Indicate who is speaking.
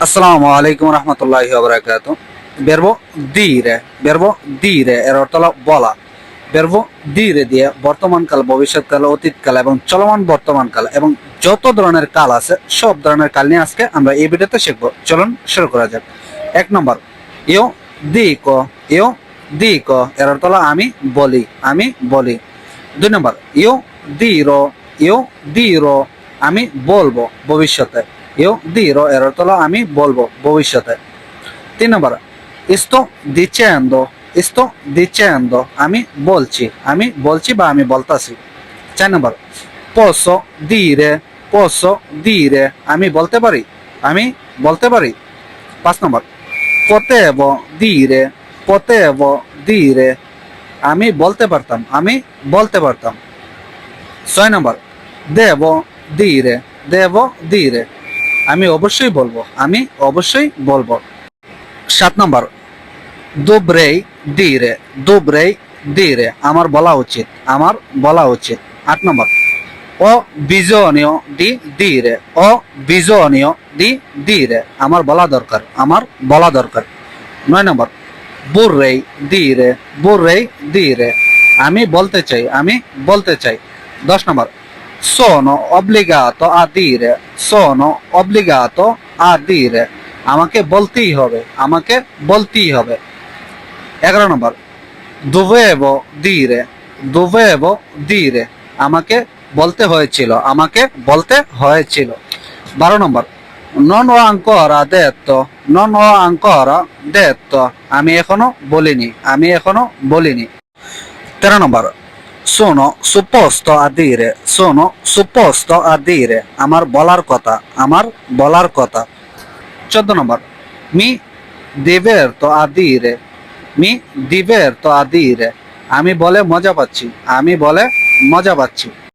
Speaker 1: Assalamu alaikum warahmatullahi wabarakatuh. Verbo dire এর অর্থ হলো বলা। verbo dire দিয়ে বর্তমানকাল, ভবিষ্যৎকাল, অতীতকাল এবং চলমান বর্তমানকাল এবং যত ধরনের কাল আছে সব ধরনের কাল নিয়ে আজকে আমরা এই ভিডিওতে শিখব। চলুন শুরু করা যাক। 1 নম্বর, io dico এর অর্থ হলো আমি বলি। 2 নম্বর, io dirò আমি বলবো ভবিষ্যতে। io dirò এর অর্থ হলো আমি বলবো ভবিষ্যতে। 3 নম্বর, sto dicendo আমি বলছি বা আমি বলতাছি। 4 নম্বর, posso dire আমি বলতে পারি। 5 নম্বর, potevo dire আমি বলতে পারতাম। 6 নম্বর, devo dire আমি অবশ্যই বলবো। 7 নম্বর, dovrei dire আমার বলা উচিত। 8 নম্বর, ho bisogno di dire আমার বলা দরকার। 9 নম্বর, vorrei dire আমি বলতে চাই। 10 নম্বর, sono obbligato a dire আমাকে বলতেই হবে। 11 নম্বর, dovevo dire আমাকে বলতে হয়েছিল। 12 নম্বর, non ho ancora detto আমি এখনো বলিনি। 13 নম্বর, sono supposto a dire আমার বলার কথা। 14 নম্বর, mi diverto a dire আমি বলে মজা পাচ্ছি।